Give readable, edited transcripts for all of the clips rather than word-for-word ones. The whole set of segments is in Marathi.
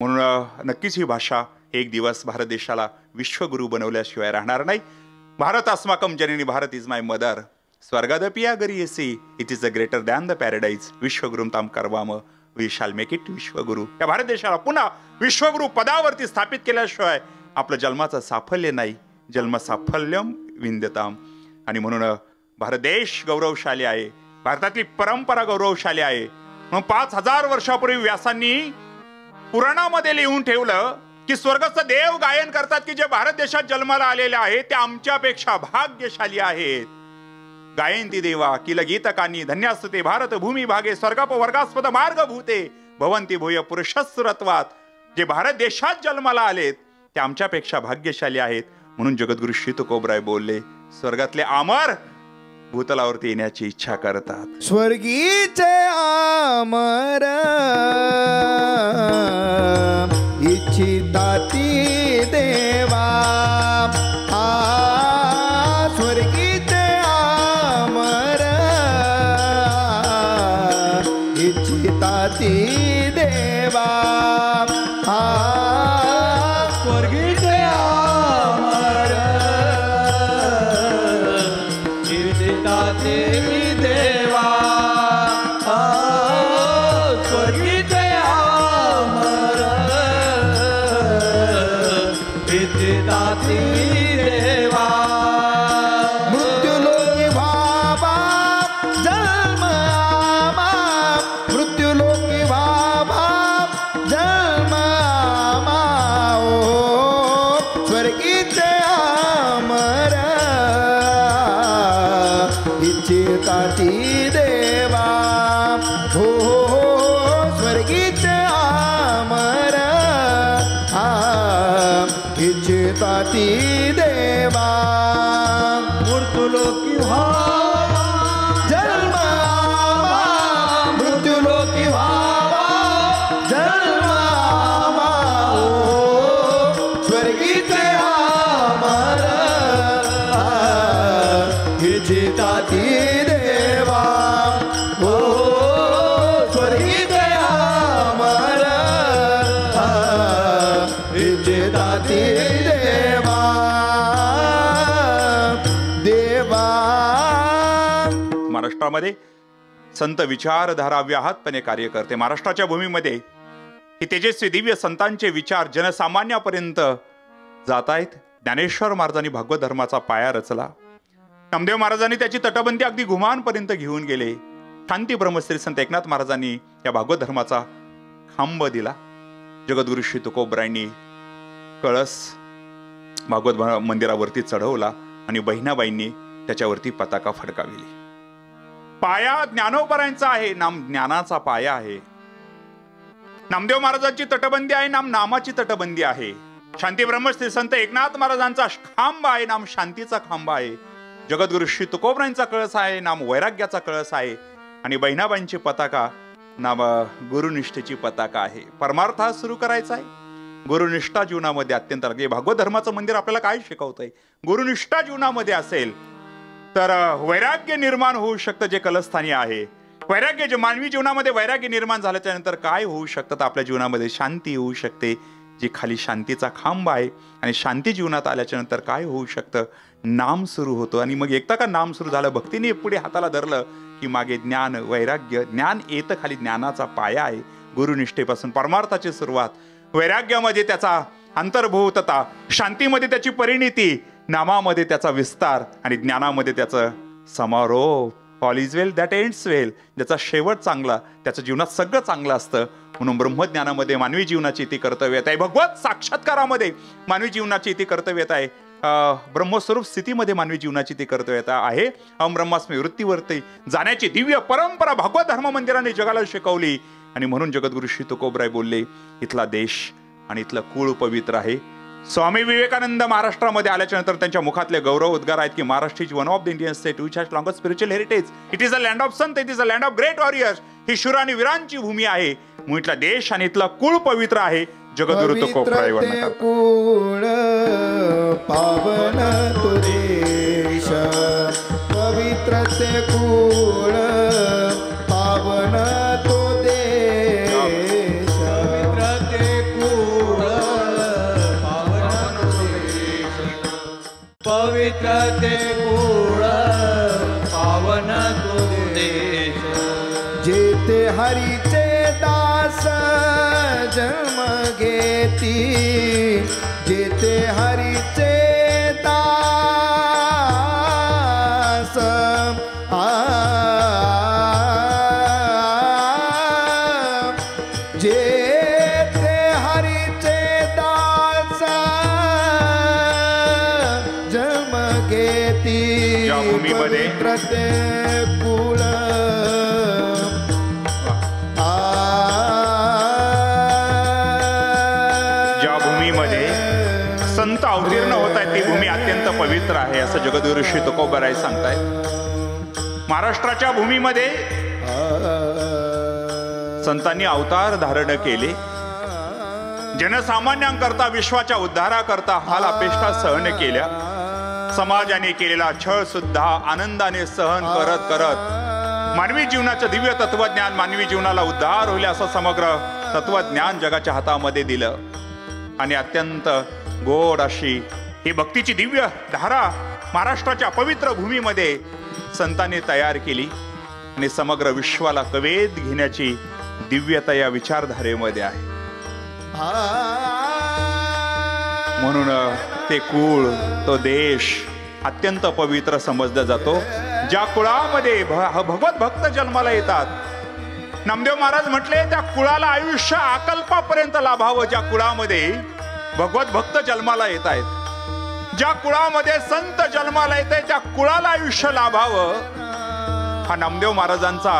म्हणून नक्कीच ही भाषा एक दिवस भारत देशाला विश्वगुरु बनवल्याशिवाय राहणार नाही. भारत अस्माकम जननी, भारत इज माय मदर, स्वर्गादपि गरीयसी, it is a greater than the paradise, विश्वगुरुम ताम करवाम, वी शॅल मेक इट विश्वगुरु. या भारत देशाला पुन्हा विश्वगुरु पदावरती स्थापित केल्याशिवाय आपलं जन्माचं साफल्य नाही. जन्म साफल्यम विंदताम. आणि म्हणून भारत देश गौरवशाली आहे, भारतातली परंपरा गौरवशाली आहे. मग 5000 वर्षापूर्वी व्यासांनी पुराणामध्ये लिहून ठेवलं की स्वर्गस्थ देव गायन करतात की जे भारत देशात जन्माला आलेले आहेत ते आमच्यापेक्षा भाग्यशाली आहेत. गायंती देवा किल गीतकानी धन्यास्तुते भारत भूमी भागे स्वर्गाप वर्गास्पद मार्ग भूते भवंती भूय पुरुषस्रत्वात. जे भारत देशात जन्माला आलेत ते आमच्यापेक्षा भाग्यशाली आहेत. म्हणून जगद्गुरु श्री तुकोबराय बोलले, स्वर्गातले अमर भूतलावरती येण्याची इच्छा करतात. स्वर्गीचे अमर इच्छिताती देवा, स्वर्गीचे अमर इच्छिताती देवा, स्वर्गीचे अमर इच्छिताती देवा, स्वर्गीचे अमर इच्छिताती देवा. मृत्युलोकी व्हावा जन्म आमा, मृत्युलोकी व्हावा जन्म आमा, स्वर्गीचे अमर इच्छिताती देवा, हो स्वर्गीचे अमर इच्छिताती देवा. मृत्युलोकी व्हावा जन्म आमा, मृत्युलोकी व्हावा जन्म आमा, स्वर्गीचे अमर इच्छिताती देवा, हो स्वर्गीचे अमर इच्छिताती देवा. देवा महाराष्ट्रामध्ये संत विचारधारा व्याहतपणे कार्य करते. महाराष्ट्राच्या भूमीमध्ये ही तेजस्वी दिव्य संतांचे विचार जनसामान्यापर्यंत जात आहेत. ज्ञानेश्वर महाराजांनी भागवत धर्माचा पाया रचला. नामदेव महाराजांनी त्याची तटबंदी अगदी घुमानपर्यंत घेऊन गेले. शांती ब्रह्मश्री संत एकनाथ महाराजांनी या भागवत धर्माचा खांब दिला. जगद्गुरु श्री तुकोबरायांनी कळस भागवत मंदिरावरती चढवला आणि बहिणाबाईंनी त्याच्यावरती पताका फडकाविली. पाया ज्ञानोबरायांचा आहे, नाम ज्ञानाचा पाया आहे. नामदेव महाराजांची तटबंदी आहे, नाम नामाची तटबंदी आहे. शांती ब्रह्मश्री संत एकनाथ महाराजांचा खांब आहे, नाम शांतीचा खांब आहे. जगद्गुरु श्री तुकोबरायांचा कळस आहे, नाम वैराग्याचा कळस आहे. आणि बहिणाबाईंची पताका नाम गुरुनिष्ठेची पताका आहे. परमार्थ सुरू करायचा आहे. गुरुनिष्ठा जीवनामध्ये अत्यंत लागते. भागवत धर्माचं मंदिर आपल्याला काय शिकवतंय? गुरुनिष्ठा जीवनामध्ये असेल तर वैराग्य निर्माण होऊ शकतं जे कलस्थानी आहे. वैराग्य जे मानवी जीवनामध्ये वैराग्य निर्माण झाल्याच्या नंतर काय होऊ शकतं तर आपल्या जीवनामध्ये शांती होऊ शकते जी खाली शांतीचा खांब आहे. आणि शांती जीवनात आल्याच्या नंतर काय होऊ शकतं? नाम सुरू होतं. आणि मग एकदा का नाम सुरू झालं, भक्तीने पुढे हाताला धरलं की मागे ज्ञान वैराग्य. ज्ञान येतं खाली, ज्ञानाचा पाया आहे. गुरुनिष्ठेपासून परमार्थाची सुरुवात, वैराग्यामध्ये त्याचा अंतर्भूतता, शांतीमध्ये त्याची परिणिती, नामामध्ये त्याचा विस्तार आणि ज्ञानामध्ये त्याचं समारोप. All is well that ends well. ज्याचा शेवट चांगला त्याच्या जीवनात सगळं चांगलं असतं. म्हणून ब्रह्मज्ञानामध्ये मानवी जीवनाची ती कर्तव्यता आहे. भगवत साक्षात्कारामध्ये मानवी जीवनाची ती कर्तव्यता आहे. ब्रह्मस्वरूप स्थितीमध्ये मानवी जीवनाची ती कर्तव्यता आहे. अहम ब्रह्मास्मी वृत्तीवरती जाण्याची दिव्य परंपरा भागवत धर्म मंदिराने जगाला शिकवली. आणि म्हणून जगद्गुरु श्री तुकोबराय बोलले, इथला देश आणि इथलं कुळ पवित्र आहे. स्वामी विवेकानंद महाराष्ट्रामध्ये आल्याच्या नंतर त्यांच्या मुखातले गौरव उद्गार आहेत की Maharashtra is one of the Indian state which has longest spiritual heritage. It is a land of sant, it is a land of great warriors. ही शूर आणि वीरांची भूमी आहे. म्हणून इथला देश आणि इथला कुळ पवित्र आहे. जगद्गुरु तुकोबराय वर्णन कुळ पावन तो देश, पवित्र ते कुळ पावन तो देश, पवित्र ते कुळ पवित्र ते कुळ पावन तो देश जेते हरीचे दास जन्म घेती जेते हरीचे दास जेते हरीचे दास जन्म घेती या भूमीमध्ये पवित्र कुळ संत अवतीर्ण होत आहेत ती भूमी अत्यंत पवित्र आहे असं जगद्गुरु श्री तुकोबाराय सांगतायत. महाराष्ट्राच्या भूमीमध्ये संतांनी अवतार धारण केले. जनसामान्यांकरता विश्वाच्या उद्धाराकरता हाल अपेष्टा सहन केल्या. समाजाने केलेला छळ सुद्धा आनंदाने सहन करत करत मानवी जीवनाचं दिव्य तत्वज्ञान मानवी जीवनाला उद्धार होईल असं समग्र तत्वज्ञान जगाच्या हातामध्ये दिलं आणि अत्यंत गोड अशी ही भक्तीची दिव्य धारा महाराष्ट्राच्या पवित्र भूमीमध्ये संतांनी तयार केली आणि समग्र विश्वाला कवेत घेण्याची दिव्यता या विचारधारेमध्ये आहे. म्हणून ते कुळ तो देश अत्यंत पवित्र समजला जातो ज्या कुळामध्ये भगवत भक्त जन्माला येतात. नामदेव महाराज म्हटले त्या कुळाला आयुष्य आकल्पापर्यंत लाभावं. ज्या कुळामध्ये भगवत भक्त जन्माला येत आहेत ज्या कुळामध्ये संत जन्माला येत आहे त्या कुळाला आयुष्य लाभावं हा नामदेव महाराजांचा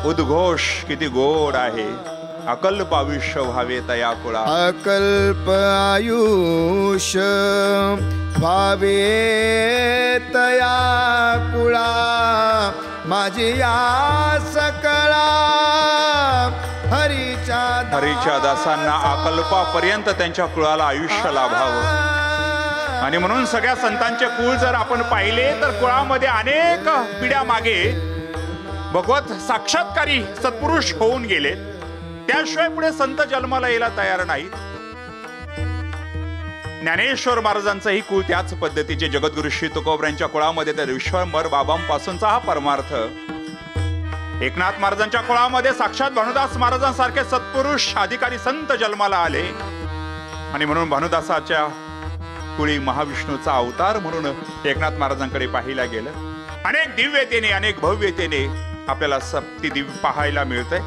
उद्घोष किती गोड आहे. अकल्प आयुष्य व्हावे तया कुळा अकल्प आयुष्य व्हावे तया कुळा माझी आस कळा हरीच्या दासांना अकल्पापर्यंत त्यांच्या कुळाला आयुष्य लाभावं. आणि म्हणून सगळ्या संतांचे कुळ जर आपण पाहिले तर कुळामध्ये अनेक पिढ्या मागे भगवत साक्षात्कारी सत्पुरुष होऊन गेले. त्याशिवाय पुढे संत जन्माला यायला तयार नाहीत. ज्ञानेश्वर महाराजांचंही कुळ त्याच पद्धतीचे जगद्गुरु श्री तुकोबरायांच्या कुळामध्ये तर विश्वंभर बाबांपासूनचा हा परमार्थ. एकनाथ महाराजांच्या कुळामध्ये साक्षात भानुदास महाराजांसारखे सत्पुरुष अधिकारी संत जन्माला आले आणि म्हणून भानुदासाच्या कुळी महाविष्णूचा अवतार म्हणून एकनाथ महाराजांकडे पाहिला गेलं. अनेक दिव्यतेने अनेक भव्यतेने आपल्याला सप्ती दिव्य पाहायला मिळतंय.